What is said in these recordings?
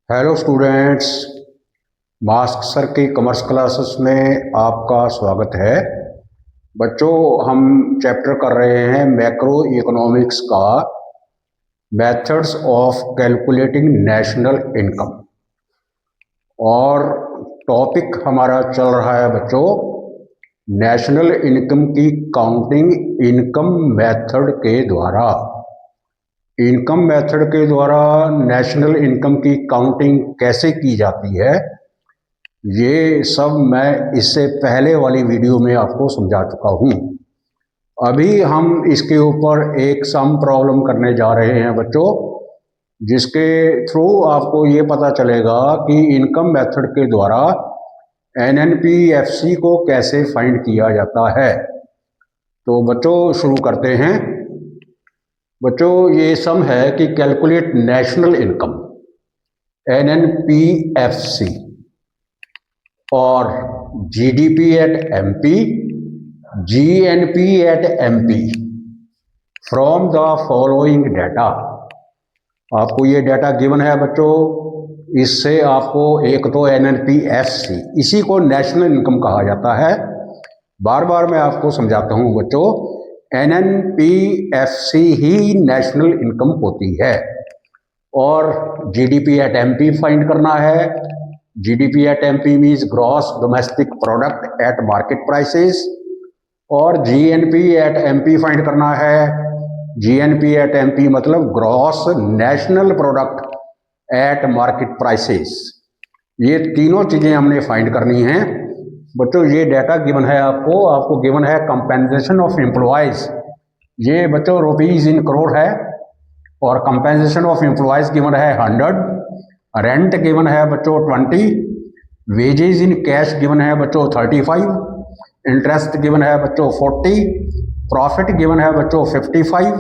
Hello students, mask sir की commerce classes में आपका स्वागत है। बच्चों, हम चैप्टर कर रहे हैं मैक्रो इकोनॉमिक्स का methods of calculating national income और टॉपिक हमारा चल रहा है बच्चों नेशनल इनकम की काउंटिंग इनकम मेथड के द्वारा। इनकम मेथड के द्वारा नेशनल इनकम की काउंटिंग कैसे की जाती है, ये सब मैं इससे पहले वाली वीडियो में आपको समझा चुका हूँ। अभी हम इसके ऊपर एक सम प्रॉब्लम करने जा रहे हैं बच्चों, जिसके थ्रू आपको ये पता चलेगा कि इनकम मेथड के द्वारा एनएनपीएफसी को कैसे फाइंड किया जाता है। तो बच्चों शुरू करते हैं। बच्चों, ये सम है कि कैलकुलेट नेशनल इनकम एनएनपीएफसी और GDP at MP, GNP at MP from the following data. आपको ये डाटा गिवन है बच्चों, इससे आपको एक तो एनएनपीएफसी, इसी को नेशनल इनकम कहा जाता है। बार बार मैं आपको समझाता हूँ बच्चों, एनएनपीएफसी ही नेशनल इनकम होती है। और जीडीपी एट एमपी फाइंड करना है। GDP at MP means gross domestic product at market prices. और जीएनपी एट एमपी फाइंड करना है। जीएनपी एट एमपी मतलब gross national product at market prices. ये तीनों चीजें हमने फाइंड करनी हैं बच्चों। ये डाटा गिवन है आपको गिवन है कंपेंसेशन ऑफ एम्प्लॉयज। ये बच्चों रुपीज इन करोड़ है। और कंपेंसेशन ऑफ एम्प्लॉयज गिवन है 100। रेंट गिवन है बच्चों 20। वेजेज इन कैश गिवन है बच्चों 35। इंटरेस्ट गिवन है बच्चों 40। प्रॉफिट गिवन है बच्चों 55।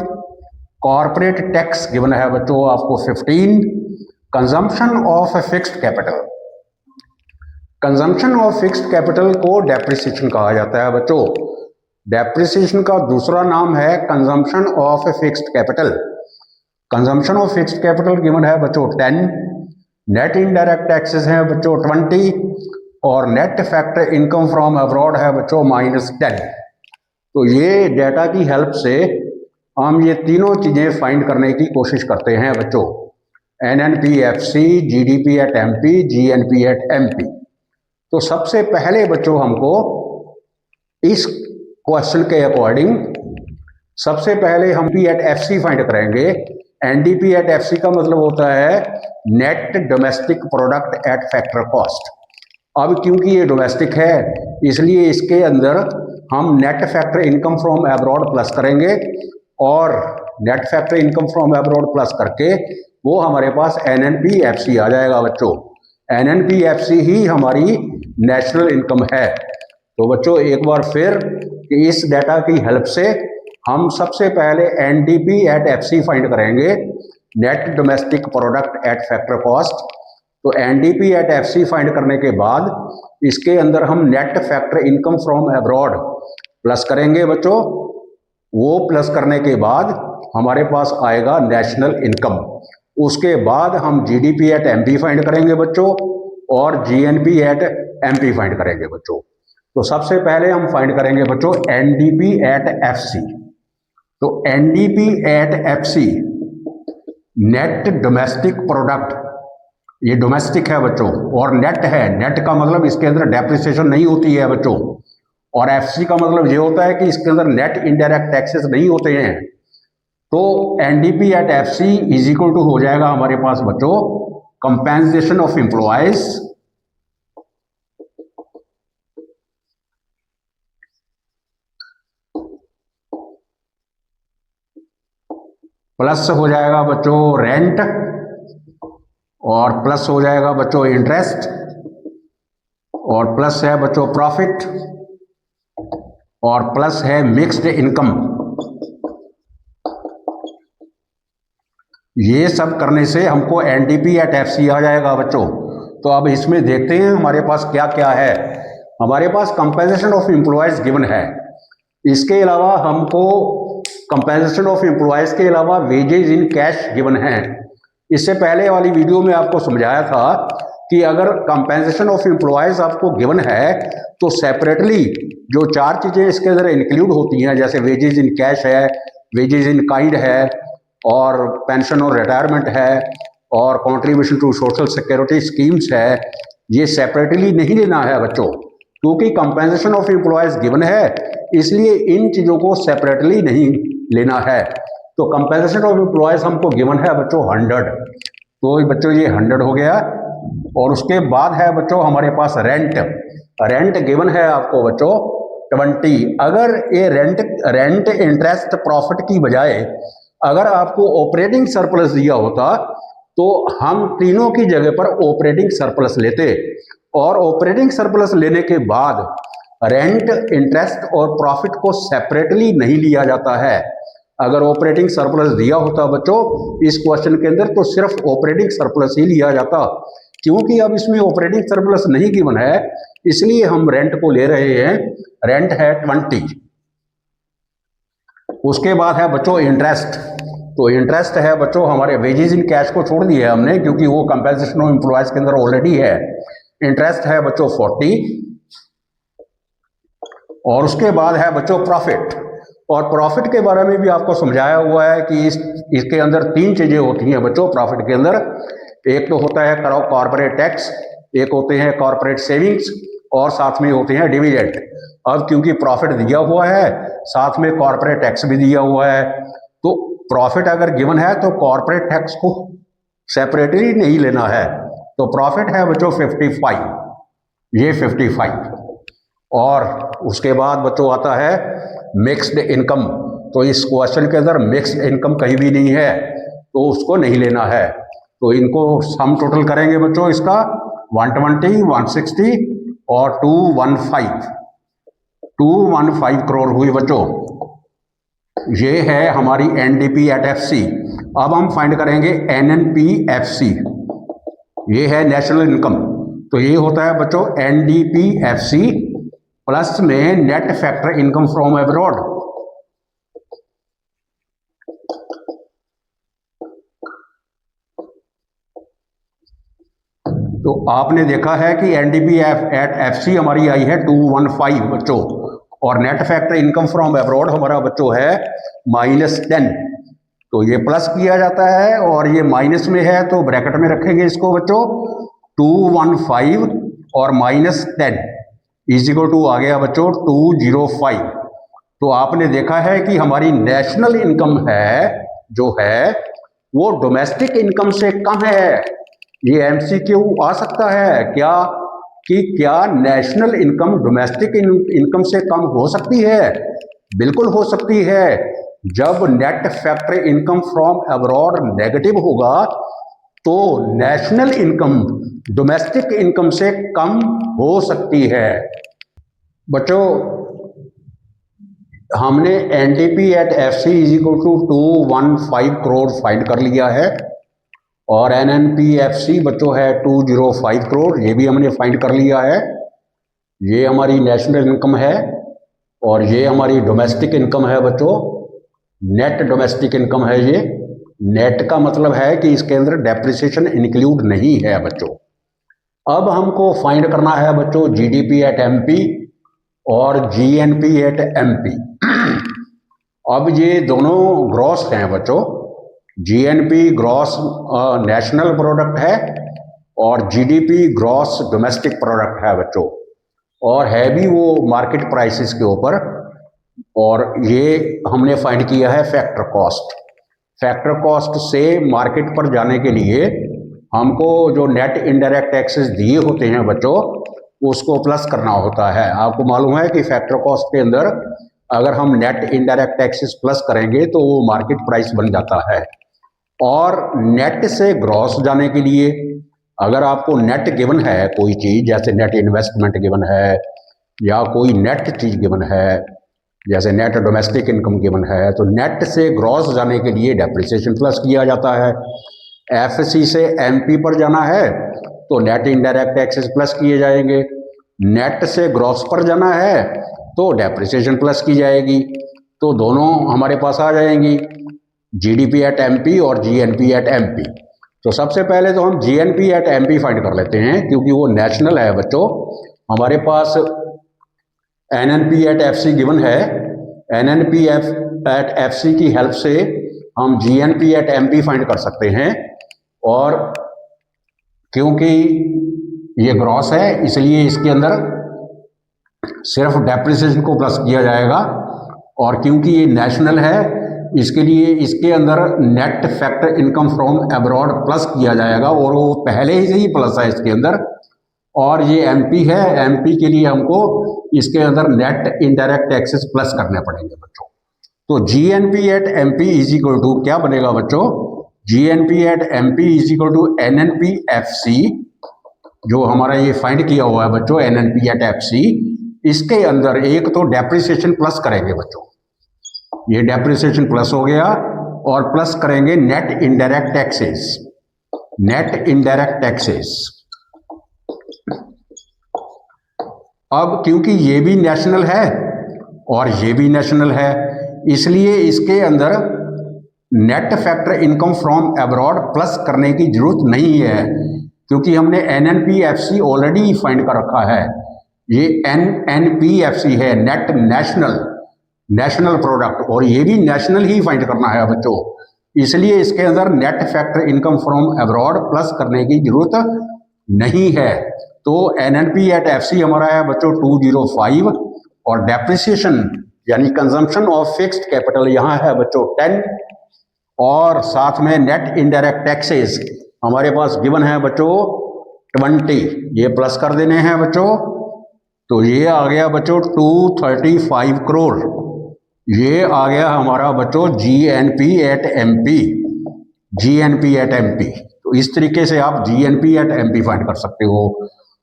कॉर्पोरेट टैक्स गिवन है बच्चों आपको 15। Consumption of fixed capital, consumption of fixed capital को डेप्रिसिएशन कहा जाता है बच्चों। डेप्रिसिएशन का दूसरा नाम है consumption of fixed capital. Consumption of fixed capital given है बच्चों 10। नेट इनडायरेक्ट टैक्सेस हैं बच्चों 20। और net factor income from abroad है बच्चों -10। तो ये डाटा की हेल्प से हम ये तीनों चीजें फाइंड करने की कोशिश करते हैं बच्चों। NNPFC, GDP at MP, GNP at MP. तो सबसे पहले बच्चों हमको इस क्वेश्चन के अकॉर्डिंग सबसे पहले हम पी एट एफसी फाइंड करेंगे। एनडीपी एट एफसी का मतलब होता है net domestic product eight factor cost. अब क्योंकि ये डोमेस्टिक है इसलिए इसके अंदर हम net factor income from abroad plus करेंगे। और net factor income from abroad plus करके वो हमारे पास एनएनपीएफसी आ जाएगा बच्चों। एनएनपीएफसी ही हमारी नेशनल इनकम है। तो बच्चों एक बार फिर इस डाटा की हेल्प से हम सबसे पहले एनडीपी एट एफसी फाइंड करेंगे, net domestic product eight factor cost. तो एनडीपी एट एफसी फाइंड करने के बाद इसके अंदर हम net factor income from abroad plus करेंगे बच्चों। वो प्लस करने के बाद हमारे पास आएगा नेशनल इनकम। उसके बाद हम जीडीपी एट एमपी फाइंड करेंगे बच्चों और जीएनपी एट एमपी फाइंड करेंगे बच्चों। तो सबसे पहले हम फाइंड करेंगे बच्चों एनडीपी एट एफसी। तो NDP at FC net domestic product, ये डोमेस्टिक है बच्चों और नेट है। नेट का मतलब इसके अंदर डेप्रिसिएशन नहीं होती है बच्चों। और एफसी का मतलब ये होता है कि इसके अंदर नेट इनडायरेक्ट टैक्सेस नहीं होते हैं। तो NDP at FC is equal to हो जाएगा हमारे पास बच्चों कंपेंसेशन ऑफ एम्प्लॉयज प्लस हो जाएगा बच्चों रेंट और प्लस हो जाएगा बच्चों इंटरेस्ट और प्लस है बच्चों प्रॉफिट और प्लस है मिक्स्ड इनकम। ये सब करने से हमको एनडीपी एट एफसी आ जाएगा बच्चों। तो अब इसमें देखते हैं हमारे पास क्या क्या है। हमारे पास कंपेंसेशन ऑफ एम्प्लॉयज गिवन है। इसके अलावा हमको कंपेंसेशन ऑफ एम्प्लॉयज के अलावा वेजेज इन कैश गिवन है। इससे पहले वाली वीडियो में आपको समझाया था कि अगर कंपेंसेशन ऑफ एम्प्लॉयज आपको गिवन है तो सेपरेटली जो 4 चीज़ें इसके अंदर इंक्लूड होती हैं, जैसे वेजेज इन कैश है, वेजेज इन काइंड है, और पेंशन और रिटायरमेंट है, और contribution to social security schemes है, ये सेपरेटली नहीं लेना है बच्चों, क्योंकि कंपेंसेशन ऑफ एम्प्लॉयज गिवन है, इसलिए इन चीज़ों को सेपरेटली नहीं लेना है। तो कंपेंसेशन ऑफ एम्प्लॉयज हमको गिवन है बच्चों 100, तो बच्चों ये 100 हो गया। और उसके बाद है बच्चों हमारे पास रेंट, रेंट गिवन है आपको बच्चों 20। अगर ये रेंट इंटरेस्ट प्रॉफिट की बजाय अगर आपको ऑपरेटिंग सरप्लस दिया होता तो हम तीनों की जगह पर ऑपरेटिंग सरप्लस लेते, और ऑपरेटिंग सरप्लस लेने के बाद रेंट इंटरेस्ट और प्रॉफिट को सेपरेटली नहीं लिया जाता है। अगर ऑपरेटिंग सरप्लस दिया होता बच्चों इस क्वेश्चन के अंदर तो सिर्फ ऑपरेटिंग सरप्लस ही लिया जाता, क्योंकि अब इसमें ऑपरेटिंग सरप्लस नहीं गिवन है, इसलिए हम रेंट को ले रहे हैं। रेंट है 20। उसके बाद है बच्चों इंटरेस्ट, तो इंटरेस्ट है बच्चों हमारे वेजेज इन कैश को छोड़ दिया है हमने, क्योंकि वो कंपेंसेशन ऑफ एम्प्लॉयज के अंदर ऑलरेडी है। इंटरेस्ट है बच्चों 40। और उसके बाद है बच्चों प्रॉफिट, और प्रॉफिट के बारे में भी आपको समझाया हुआ है कि इसके अंदर 3 चीजें होती हैं बच्चों प्रॉफिट के अंदर। एक तो होता है कॉर्पोरेट टैक्स, एक होते हैं कॉर्पोरेट सेविंग्स, और साथ में होते हैं डिविडेंड। अब क्योंकि प्रॉफिट दिया हुआ है साथ में कॉर्पोरेट टैक्स भी दिया हुआ है, तो प्रॉफिट अगर गिवन है तो कॉर्पोरेट टैक्स को सेपरेटली नहीं लेना है। तो प्रॉफिट है बच्चों 55, ये 55। और उसके बाद बच्चों आता है मिक्स्ड इनकम, तो इस क्वेश्चन के अंदर मिक्स्ड इनकम कहीं भी नहीं है, तो उसको नहीं लेना है। तो इनको सम टोटल करेंगे बच्चों इसका 120, 160 और 215 करोड़ हुई बच्चों। ये है हमारी एनडीपी एट एफसी। अब हम फाइंड करेंगे एनएनपीएफसी, ये है नेशनल इनकम। तो ये होता है बच्चों एनडीपीएफसी प्लस में net factor income from abroad. तो आपने देखा है कि एनडीपी एट एफसी हमारी आई है 215 बच्चों, और net factor income from abroad हमारा बच्चों है -10। तो ये प्लस किया जाता है और ये माइनस में है, तो ब्रैकेट में रखेंगे इसको बच्चों 215 और -10 इजिकल टू आ गया बच्चों 205। तो आपने देखा है कि हमारी नेशनल इनकम है जो है वो डोमेस्टिक इनकम से कम है। ये एमसीक्यू आ सकता है क्या कि क्या नेशनल इनकम डोमेस्टिक इनकम से कम हो सकती है? बिल्कुल हो सकती है। जब net factor income from abroad negative होगा तो नेशनल इनकम डोमेस्टिक इनकम से कम हो सकती है। बच्चों हमने NDP at FC is equal to 215 crore find कर लिया है, और एनएनपीएफसी बच्चों है 205 करोड़, ये भी हमने फाइंड कर लिया है। ये हमारी नेशनल इनकम है और ये हमारी डोमेस्टिक इनकम है बच्चों, नेट डोमेस्टिक इनकम है। ये नेट का मतलब है कि इसके अंदर डेप्रिसिएशन इंक्लूड नहीं है बच्चों। अब हमको फाइंड करना है बच्चों जीडीपी एट एमपी और जीएनपी एट एमपी। अब ये दोनों ग्रॉस हैं बच्चों, जीएनपी ग्रॉस नेशनल प्रोडक्ट है और जीडीपी ग्रॉस डोमेस्टिक प्रोडक्ट है बच्चों, और है भी वो मार्केट प्राइसेस के ऊपर। और ये हमने फाइंड किया है फैक्टर कॉस्ट। फैक्टर कॉस्ट से मार्केट पर जाने के लिए हमको जो नेट इनडायरेक्ट टैक्सेस दिए होते हैं बच्चों उसको प्लस करना होता है। आपको मालूम है कि फैक्टर कॉस्ट के अंदर अगर हम नेट इनडायरेक्ट टैक्सेस प्लस करेंगे तो वो मार्केट प्राइस बन जाता है। और नेट से ग्रॉस जाने के लिए अगर आपको नेट गिवन है कोई चीज़, जैसे नेट इन्वेस्टमेंट गिवन है या कोई नेट चीज़ गिवन है, जैसे नेट डोमेस्टिक इनकम गिवन है, तो नेट से ग्रॉस जाने के लिए डेप्रिसिएशन प्लस किया जाता है। एफसी से एमपी पर जाना है तो नेट इनडायरेक्ट टैक्सेस प्लस किए जाएंगे। नेट से ग्रॉस पर जाना है तो डेप्रिसिएशन प्लस की जाएगी। तो दोनों हमारे पास आ जाएंगी, जीडीपी एट एमपी और जीएनपी एट एमपी। तो सबसे पहले तो हम जीएनपी एट एमपी फाइंड कर लेते हैं, क्योंकि वो नेशनल है बच्चों। हमारे पास एनएनपी एट एफसी गिवन है। एनएनपी एट एफसी की हेल्प से हम जीएनपी एट एमपी फाइंड कर सकते हैं। और क्योंकि ये ग्रॉस है इसलिए इसके अंदर सिर्फ डेप्रिसिएशन को प्लस किया जाएगा, और क्योंकि ये नेशनल है इसके लिए इसके अंदर net factor income from abroad plus किया जाएगा, और वो पहले से ही प्लस है इसके अंदर। और ये एमपी है, एमपी के लिए हमको इसके अंदर नेट इनडायरेक्ट टैक्सेस प्लस करने पड़ेंगे बच्चों। तो GNP at MP is equal to क्या बनेगा बच्चों? GNP at MP is equal to NNP FC, जो हमारा ये फाइंड किया हुआ है बच्चों एनएनपी एट एफसी। इसके अंदर एक तो डेप्रिसिएशन प्लस करेंगे बच्चों, ये डेप्रिसिएशन प्लस हो गया, और प्लस करेंगे net indirect taxes, net indirect taxes. अब क्योंकि ये भी नेशनल है और ये भी नेशनल है, इसलिए इसके अंदर net factor income from abroad plus करने की जरूरत नहीं है, क्योंकि हमने एनएनपीएफसी ऑलरेडी फाइंड कर रखा है। ये एनएनपीएफसी है, नेट नेशनल प्रोडक्ट, और ये भी नेशनल ही फाइंड करना है बच्चों। इसलिए इसके अंदर net factor income from abroad plus करने की जरूरत नहीं है। तो एनएनपी एट एफसी हमारा है बच्चों 205, और डेप्रिसिएशन यानी कंजम्पशन ऑफ फिक्स्ड कैपिटल यहाँ है बच्चों 10, और साथ में नेट इनडायरेक्ट टैक्सेस हमारे पास गिवन है बच्चों 20, ये प्लस कर देने हैं बच्चों। तो ये आ गया बच्चों 235 करोड़, ये आ गया हमारा बच्चों GNP at MP, GNP at MP. तो इस तरीके से आप जीएनपी एट एमपी फाइंड कर सकते हो।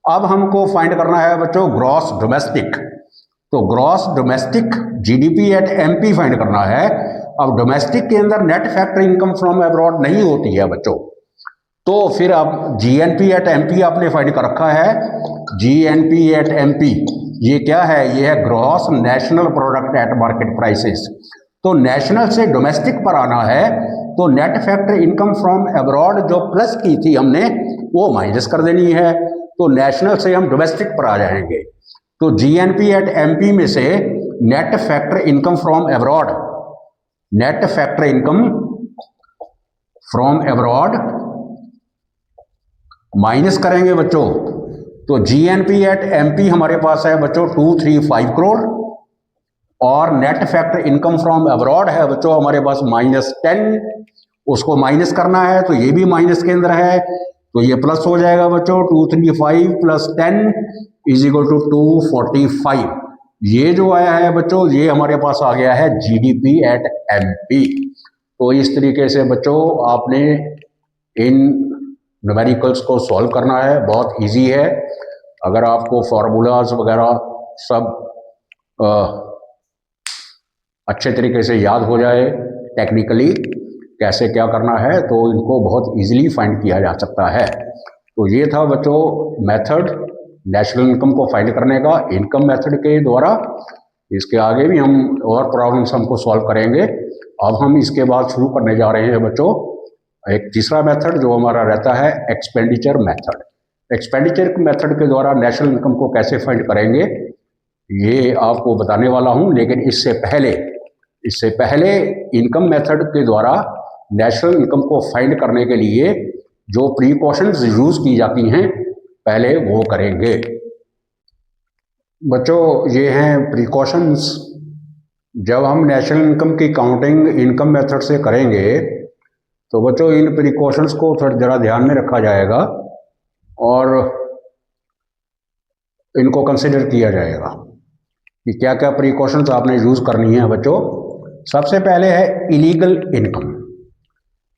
अब हमको फाइंड करना है बच्चों ग्रॉस डोमेस्टिक, तो gross domestic GDP at MP find करना है। अब डोमेस्टिक के अंदर net factor income from abroad नहीं होती है बच्चों, तो फिर अब जीएनपी एट एमपी आपने फाइंड कर रखा है। जीएनपी एट एमपी ये क्या है? ये है gross national product at market prices. तो नेशनल से डोमेस्टिक पर आना है, तो net factor income from abroad जो प्लस की थी हमने वो माइनस कर देनी है, तो नेशनल से हम डोमेस्टिक पर आ जाएंगे। तो जीएनपी एट एमपी में से net factor income from abroad, net factor income from abroad minus करेंगे बच्चों। तो जीएनपी एट एमपी हमारे पास है बच्चों 235 करोड़, और net factor income from abroad है बच्चों हमारे पास -10, उसको माइनस करना है, तो ये भी माइनस के अंदर है, तो ये प्लस हो जाएगा बच्चों 235 + 10 = 245। ये जो आया है बच्चों ये हमारे पास आ गया है जीडीपी एट एमपी। तो इस तरीके से बच्चों आपने इन न्यूमेरिकल्स को सॉल्व करना है, बहुत इजी है। अगर आपको फार्मूलाज वगैरह सब अच्छे तरीके से याद हो जाए, टेक्निकली कैसे क्या करना है, तो इनको बहुत इजीली फाइंड किया जा सकता है। तो ये था बच्चों मेथड नेशनल इनकम को फाइंड करने का, इनकम मेथड के द्वारा। इसके आगे भी हम और प्रॉब्लम्स हमको सॉल्व करेंगे। अब हम इसके बाद शुरू करने जा रहे हैं बच्चों एक तीसरा मेथड जो हमारा रहता है एक्सपेंडिचर मेथड। एक्सपेंडिचर मेथड के द्वारा नेशनल इनकम को कैसे फाइंड करेंगे ये आपको बताने वाला हूं, लेकिन इससे पहले इनकम मेथड के द्वारा नेशनल इनकम को फाइंड करने के लिए जो प्रिकॉशंस यूज की जाती हैं पहले वो करेंगे बच्चों। ये हैं प्रिकॉशंस। जब हम नेशनल इनकम की काउंटिंग इनकम मेथड से करेंगे तो बच्चों इन प्रिकॉशंस को थोड़ा ज़रा ध्यान में रखा जाएगा और इनको कंसिडर किया जाएगा कि क्या क्या प्रिकॉशंस आपने यूज़ करनी है बच्चों। सबसे पहले है इलीगल इनकम।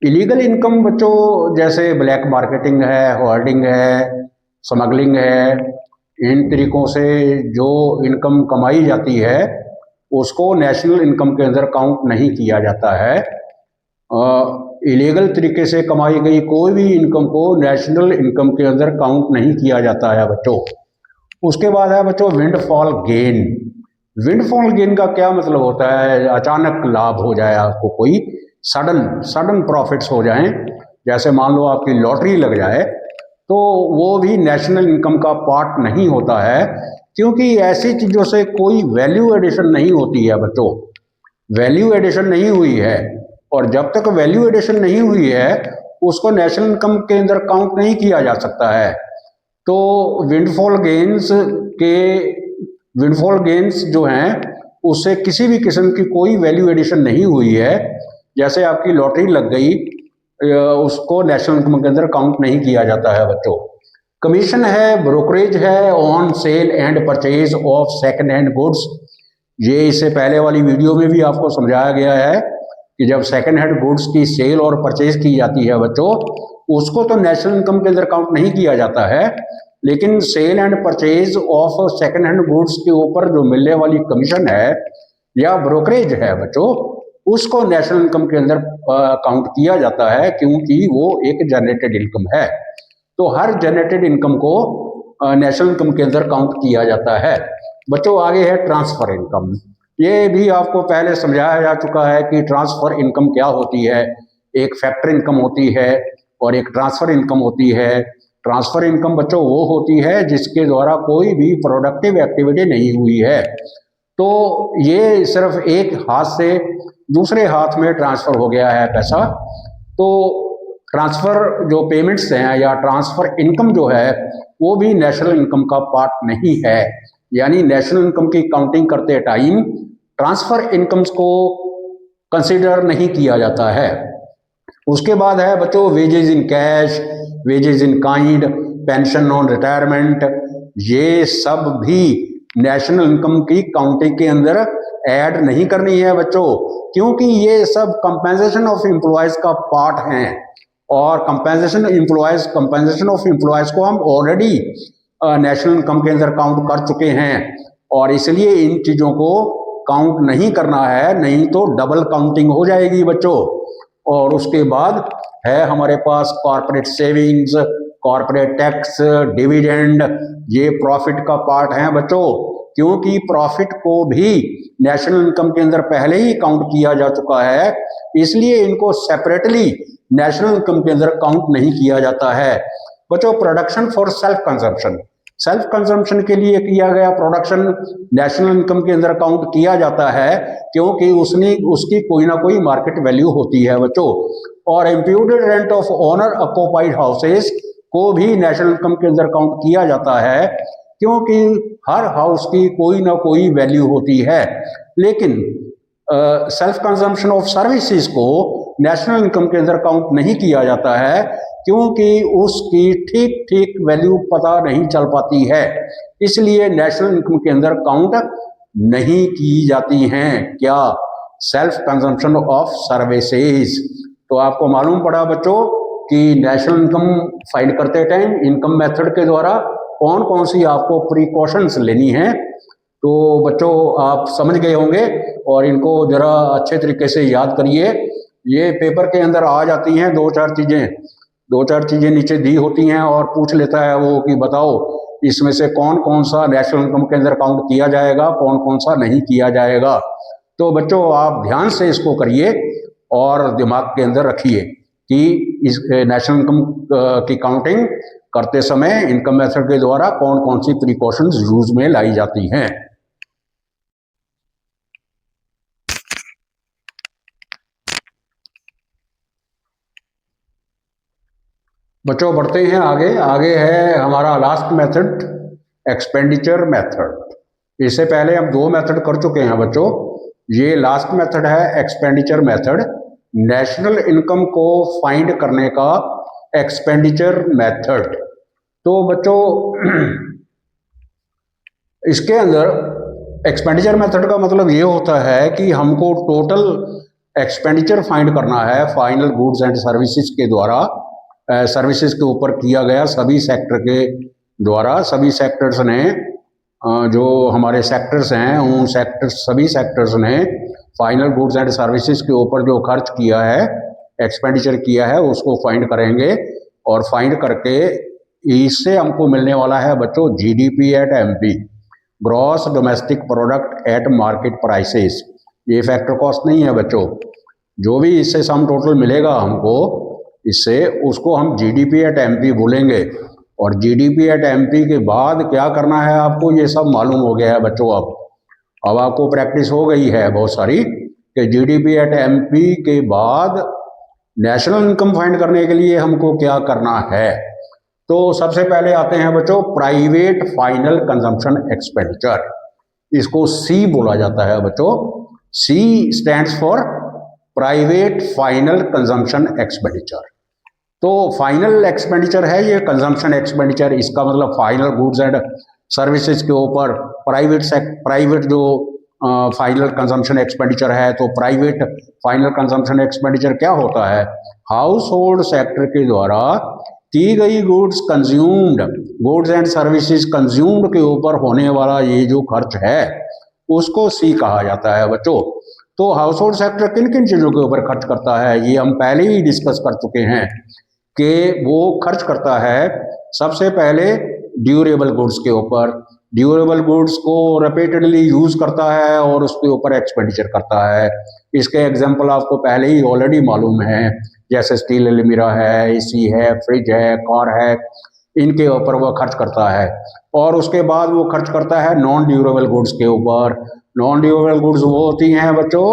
इलीगल इनकम बच्चों जैसे ब्लैक मार्केटिंग है, होर्डिंग है, स्मगलिंग है, इन तरीक़ों से जो इनकम कमाई जाती है उसको नेशनल इनकम के अंदर काउंट नहीं किया जाता है। इलीगल तरीके से कमाई गई कोई भी इनकम को नेशनल इनकम के अंदर काउंट नहीं किया जाता है बच्चों। उसके बाद है बच्चों विंडफॉल गेन। विंडफॉल गेन का क्या मतलब होता है? अचानक लाभ हो जाए आपको, कोई सडन प्रॉफिट्स हो जाएं, जैसे मान लो आपकी लॉटरी लग जाए तो वो भी नेशनल इनकम का पार्ट नहीं होता है, क्योंकि ऐसी चीज़ों से कोई वैल्यू एडिशन नहीं होती है बच्चों। वैल्यू एडिशन नहीं हुई है, और जब तक वैल्यू एडिशन नहीं हुई है उसको नेशनल इनकम के अंदर काउंट नहीं किया जा सकता है। तो विंडफॉल गेन्स के विंडफॉल गेन्स जो हैं उससे किसी भी किस्म की कोई वैल्यू एडिशन नहीं हुई है। जैसे आपकी लॉटरी लग गई, उसको नेशनल इनकम के अंदर काउंट नहीं किया जाता है बच्चों। कमीशन है, ब्रोकरेज है on sale and purchase of second hand goods. ये इससे पहले वाली वीडियो में भी आपको समझाया गया है कि जब सेकंड हैंड गुड्स की सेल और परचेज की जाती है बच्चों, उसको तो नेशनल इनकम के अंदर काउंट नहीं किया जाता है, लेकिन sale and purchase of second hand goods के ऊपर जो मिलने वाली कमीशन है या ब्रोकरेज है बच्चों, उसको नेशनल इनकम के अंदर काउंट किया जाता है, क्योंकि वो एक जनरेटेड इनकम है। तो हर जनरेटेड इनकम को नेशनल इनकम के अंदर काउंट किया जाता है बच्चों। आगे है ट्रांसफर इनकम। ये भी आपको पहले समझाया जा चुका है कि ट्रांसफर इनकम क्या होती है। एक फैक्टर इनकम होती है और एक ट्रांसफर इनकम होती है। ट्रांसफर इनकम बच्चों वो होती है जिसके द्वारा कोई भी प्रोडक्टिव एक्टिविटी नहीं हुई है, तो ये सिर्फ एक हाथ से दूसरे हाथ में ट्रांसफर हो गया है पैसा। तो ट्रांसफर जो पेमेंट्स हैं या ट्रांसफर इनकम जो है वो भी नेशनल इनकम का पार्ट नहीं है, यानी नेशनल इनकम की काउंटिंग करते टाइम ट्रांसफर इनकम्स को कंसीडर नहीं किया जाता है। उसके बाद है बच्चों wages in cash, wages in kind, pension on retirement. ये सब भी नेशनल इनकम की काउंटिंग के अंदर ऐड नहीं करनी है बच्चों, क्योंकि ये सब कंपेंसेशन ऑफ एम्प्लॉयज का पार्ट हैं, और कंपेंसेशन ऑफ एम्प्लॉयज को हम ऑलरेडी नेशनल इनकम के अंदर काउंट कर चुके हैं, और इसलिए इन चीज़ों को काउंट नहीं करना है, नहीं तो डबल काउंटिंग हो जाएगी बच्चों। और उसके बाद है हमारे पास corporate savings, corporate tax, dividend. ये प्रॉफिट का पार्ट है बच्चों, क्योंकि प्रॉफिट को भी नेशनल इनकम के अंदर पहले ही काउंट किया जा चुका है, इसलिए इनको सेपरेटली नेशनल इनकम के अंदर काउंट नहीं किया जाता है बच्चों। Production for self consumption, self consumption के लिए किया गया प्रोडक्शन नेशनल इनकम के अंदर काउंट किया जाता है, क्योंकि उसकी कोई ना कोई मार्केट वैल्यू होती है बच्चों। और imputed rent of owner occupied houses को भी नेशनल इनकम के अंदर काउंट किया जाता है, क्योंकि हर हाउस की कोई ना कोई वैल्यू होती है। लेकिन सेल्फ कंजम्पशन ऑफ सर्विसेज को नेशनल इनकम के अंदर काउंट नहीं किया जाता है, क्योंकि उसकी ठीक ठीक वैल्यू पता नहीं चल पाती है, इसलिए नेशनल इनकम के अंदर काउंट नहीं की जाती हैं क्या, सेल्फ कंजम्पशन ऑफ सर्विसेज। तो आपको मालूम पड़ा बच्चों कि नेशनल इनकम फाइंड करते टाइम इनकम मेथड के द्वारा कौन कौन सी आपको प्रिकॉशंस लेनी है। तो बच्चों आप समझ गए होंगे, और इनको जरा अच्छे तरीके से याद करिए। ये पेपर के अंदर आ जाती हैं दो चार चीज़ें नीचे दी होती हैं, और पूछ लेता है वो कि बताओ इसमें से कौन कौन सा नेशनल इनकम के अंदर काउंट किया जाएगा, कौन कौन सा नहीं किया जाएगा। तो बच्चों आप ध्यान से इसको करिए और दिमाग के अंदर रखिए कि इस नेशनल इनकम की काउंटिंग करते समय इनकम मेथड के द्वारा कौन कौन सी प्रिकॉशंस यूज में लाई जाती हैं। बच्चों बढ़ते हैं आगे। आगे है हमारा लास्ट मेथड, एक्सपेंडिचर मेथड। इससे पहले हम दो मेथड कर चुके हैं बच्चों। ये लास्ट मेथड है एक्सपेंडिचर मेथड, नेशनल इनकम को फाइंड करने का एक्सपेंडिचर मेथड। तो बच्चों इसके अंदर एक्सपेंडिचर मेथड का मतलब ये होता है कि हमको टोटल एक्सपेंडिचर फाइंड करना है फाइनल गुड्स एंड सर्विसेज के द्वारा, सर्विसेज के ऊपर किया गया सभी सेक्टर के द्वारा। सभी सेक्टर्स ने जो हमारे सेक्टर्स हैं उन सभी सेक्टर्स ने फाइनल गुड्स एंड सर्विसेज के ऊपर जो खर्च किया है, एक्सपेंडिचर किया है, उसको फाइंड करेंगे। और फाइंड करके इससे हमको मिलने वाला है बच्चों GDP at MP, gross domestic product at market prices. ये फैक्टर कॉस्ट नहीं है बच्चों। जो भी इससे सम टोटल मिलेगा हमको, इससे उसको हम जीडीपी एट एमपी बोलेंगे। और जीडीपी एट एमपी के बाद क्या करना है आपको, ये सब मालूम हो गया है बच्चों। अब आपको प्रैक्टिस हो गई है बहुत सारी कि जीडीपी एट एमपी के बाद नेशनल इनकम फाइंड करने के लिए हमको क्या करना है। तो सबसे पहले आते हैं बच्चों प्राइवेट फाइनल कंजम्पशन एक्सपेंडिचर, इसको सी बोला जाता है बच्चों। C stands for private final consumption expenditure. तो फाइनल एक्सपेंडिचर है ये कंजम्पशन एक्सपेंडिचर, इसका मतलब फाइनल गुड्स एंड सर्विसेज के ऊपर प्राइवेट जो फाइनल कंजम्पशन एक्सपेंडिचर है। तो प्राइवेट फाइनल कंजम्पशन एक्सपेंडिचर क्या होता है, हाउस होल्ड सेक्टर के द्वारा की गई गुड्स एंड सर्विसेज कंज्यूम्ड के ऊपर होने वाला ये जो खर्च है उसको सी कहा जाता है बच्चों। तो हाउस होल्ड सेक्टर किन किन चीज़ों के ऊपर खर्च करता है ये हम पहले ही डिस्कस कर चुके हैं कि वो खर्च करता है सबसे पहले ड्यूरेबल गुड्स के ऊपर। ड्यूरेबल गुड्स को रिपीटेडली यूज करता है और उसके ऊपर एक्सपेंडिचर करता है। इसके एग्जांपल आपको पहले ही ऑलरेडी मालूम है, जैसे स्टील अलमीरा है, एसी है, फ्रिज है, कार है, इनके ऊपर वो खर्च करता है। और उसके बाद वो खर्च करता है नॉन ड्यूरेबल गुड्स के ऊपर। नॉन ड्यूरेबल गुड्स वो होती हैं बच्चों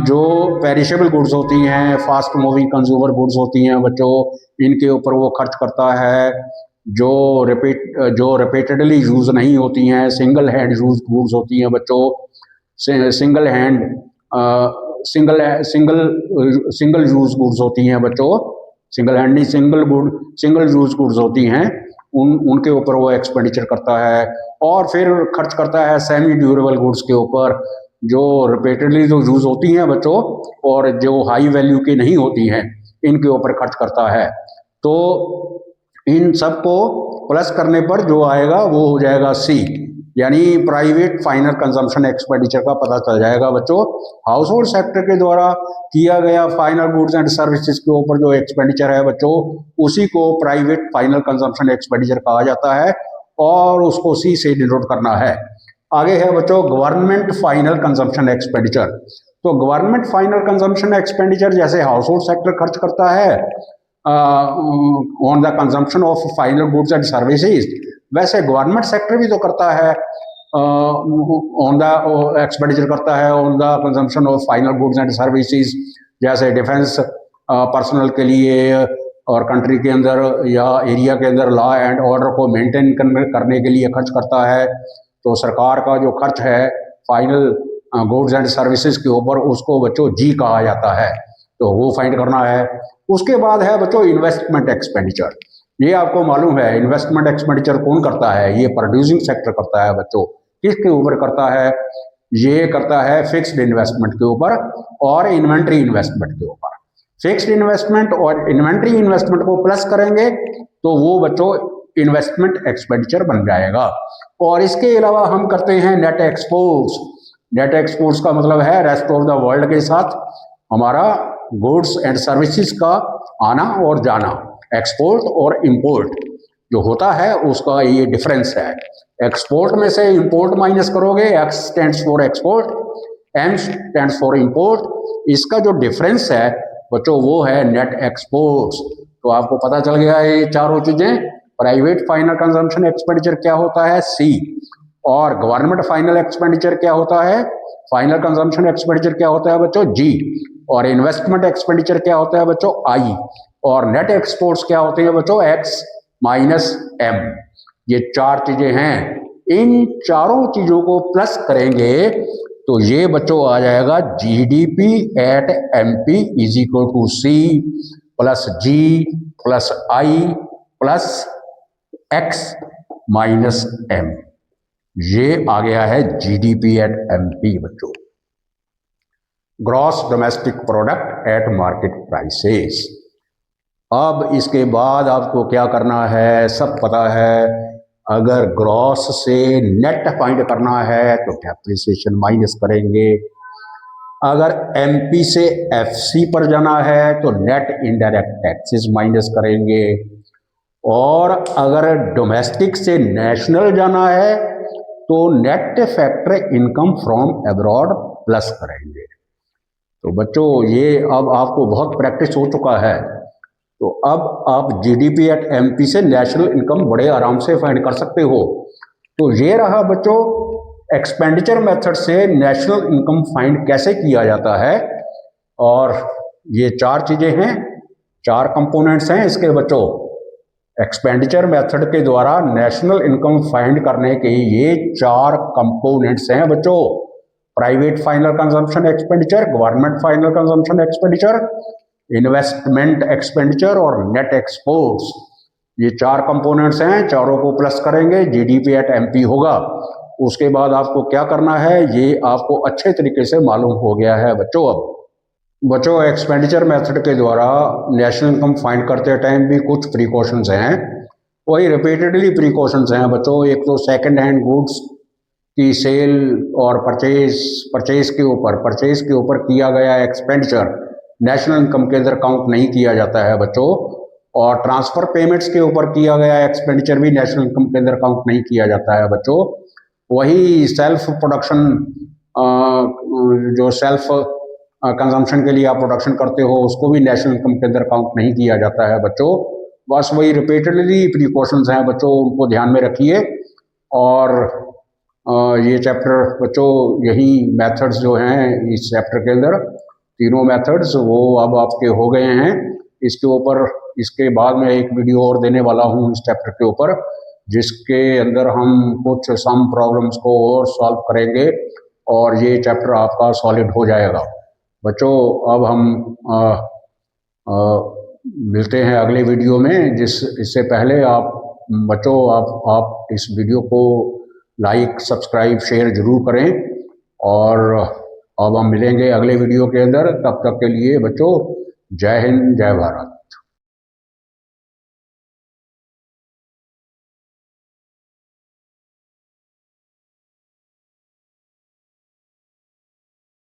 जो पेरिशेबल गुड्स होती हैं, फास्ट मूविंग कंज्यूमर गुड्स होती हैं बच्चों, इनके ऊपर वो खर्च करता है। जो रिपीटेडली यूज नहीं होती हैं, सिंगल हैंड यूज गुड्स होती हैं बच्चों, सिंगल यूज गुड्स होती हैं बच्चों, सिंगल हैंड नहीं, सिंगल यूज गुड्स होती हैं, उनके ऊपर वो एक्सपेंडिचर करता है। और फिर खर्च करता है सेमी ड्यूरेबल गुड्स के ऊपर, जो रिपीटेडली जो यूज होती हैं बच्चों और जो हाई वैल्यू की नहीं होती हैं, इनके ऊपर खर्च करता है। तो इन सबको प्लस करने पर जो आएगा वो हो जाएगा सी, यानी प्राइवेट फाइनल कंजम्पशन एक्सपेंडिचर का पता चल जाएगा बच्चों। हाउस होल्ड सेक्टर के द्वारा किया गया फाइनल गुड्स एंड सर्विसेज के ऊपर जो एक्सपेंडिचर है बच्चों, उसी को प्राइवेट फाइनल कंजम्पशन एक्सपेंडिचर कहा जाता है और उसको सी से डिनोट करना है। आगे है बच्चों गवर्नमेंट फाइनल कंजम्पशन एक्सपेंडिचर। तो गवर्नमेंट फाइनल कंजम्पशन एक्सपेंडिचर जैसे हाउस होल्ड सेक्टर खर्च करता है on the consumption of final goods and services, वैसे गवर्नमेंट सेक्टर भी तो करता है ऑन द एक्सपेंडिचर करता है on the consumption of final goods and services, जैसे डिफेंस पर्सनल के लिए और कंट्री के अंदर या एरिया के अंदर लॉ एंड ऑर्डर को मेंटेन करने के लिए खर्च करता है। तो सरकार का जो खर्च है फाइनल गुड्स एंड सर्विसेज के ऊपर उसको बच्चों जी कहा जाता है, तो वो फाइंड करना है। उसके बाद है बच्चों इन्वेस्टमेंट एक्सपेंडिचर। ये आपको मालूम है इन्वेस्टमेंट एक्सपेंडिचर कौन करता है, ये प्रोड्यूसिंग सेक्टर करता है बच्चों। किसके ऊपर करता है, ये करता है फिक्स्ड इन्वेस्टमेंट के ऊपर और इन्वेंट्री इन्वेस्टमेंट के ऊपर। फिक्स्ड इन्वेस्टमेंट और इन्वेंट्री इन्वेस्टमेंट को प्लस करेंगे तो वो बच्चों इन्वेस्टमेंट एक्सपेंडिचर बन जाएगा। और इसके अलावा हम करते हैं नेट एक्सपोर्ट्स। नेट एक्सपोर्ट्स का मतलब है रेस्ट ऑफ द वर्ल्ड के साथ हमारा गुड्स एंड सर्विसेज का आना और जाना। एक्सपोर्ट और इंपोर्ट जो होता है उसका ये डिफरेंस है। एक्सपोर्ट में से इंपोर्ट माइनस करोगे, X stands for export, M stands for import. इसका जो डिफरेंस है बच्चों वो है नेट एक्सपोर्ट्स। तो आपको पता चल गया है ये चारों चीजें। प्राइवेट फाइनल कंजम्पशन एक्सपेंडिचर क्या होता है, सी। और गवर्नमेंट फाइनल एक्सपेंडिचर क्या होता है, फाइनल कंजम्पशन एक्सपेंडिचर क्या होता है बच्चों, जी। और इन्वेस्टमेंट एक्सपेंडिचर क्या होता है बच्चों, आई। और नेट एक्सपोर्ट्स क्या होते हैं बच्चों, एक्स माइनस एम। ये चार चीजें हैं। इन चारों चीजों को प्लस करेंगे तो ये बच्चों आ जाएगा GDP at MP is equal to C plus G plus I plus X minus M. ये आ गया है जीडीपी एट एमपी बच्चों, gross domestic product at market prices. अब इसके बाद आपको क्या करना है, सब पता है। अगर ग्रॉस से नेट फाइंड करना है तो डेप्रिसिएशन माइनस करेंगे। अगर एमपी से एफसी पर जाना है तो नेट इनडायरेक्ट टैक्सेस माइनस करेंगे। और अगर डोमेस्टिक से नेशनल जाना है तो net factor income from abroad plus करेंगे। तो बच्चों ये अब आपको बहुत प्रैक्टिस हो चुका है तो अब आप जीडीपी एट एमपी से नेशनल इनकम बड़े आराम से फाइंड कर सकते हो। तो ये रहा बच्चों एक्सपेंडिचर मेथड से नेशनल इनकम फाइंड कैसे किया जाता है। और ये चार चीजें हैं, चार कंपोनेंट्स हैं इसके बच्चों। एक्सपेंडिचर मेथड के द्वारा नेशनल इनकम फाइंड करने के ये चार कंपोनेंट्स हैं बच्चों। Private final consumption expenditure, government final consumption expenditure, investment expenditure और नेट एक्सपोर्ट्स। ये चार कंपोनेंट्स हैं, चारों को प्लस करेंगे जीडीपी एट एमपी होगा। उसके बाद आपको क्या करना है ये आपको अच्छे तरीके से मालूम हो गया है बच्चों। अब बच्चों एक्सपेंडिचर मेथड के द्वारा नेशनल इनकम फाइंड करते टाइम भी कुछ प्रिकॉशंस हैं, वही रिपीटेडली प्रिकॉशंस हैं बच्चों। एक तो सेकंड हैंड गुड्स की सेल और परचेज के ऊपर किया गया एक्सपेंडिचर नेशनल इनकम के अंदर काउंट नहीं किया जाता है बच्चों। और ट्रांसफर पेमेंट्स के ऊपर किया गया एक्सपेंडिचर भी नेशनल इनकम के अंदर काउंट नहीं किया जाता है बच्चों। वही सेल्फ प्रोडक्शन, जो सेल्फ कंजम्पशन के लिए आप प्रोडक्शन करते हो उसको भी नेशनल इनकम के अंदर काउंट नहीं किया जाता है बच्चों। बस वही रिपीटेडली प्रिकॉशंस हैं बच्चों, उनको ध्यान में रखिए। और ये चैप्टर बच्चों यही मेथड्स जो हैं इस चैप्टर के अंदर तीनों मेथड्स वो अब आपके हो गए हैं। इसके ऊपर इसके बाद में एक वीडियो और देने वाला हूँ इस चैप्टर के ऊपर, जिसके अंदर हम कुछ सम प्रॉब्लम्स को और सॉल्व करेंगे और ये चैप्टर आपका सॉलिड हो जाएगा बच्चों। अब हम मिलते हैं अगले वीडियो में। इससे पहले आप बच्चों आप इस वीडियो को लाइक सब्सक्राइब शेयर जरूर करें। और अब हम मिलेंगे अगले वीडियो के अंदर, तब तक के लिए बच्चों जय हिंद जय भारत।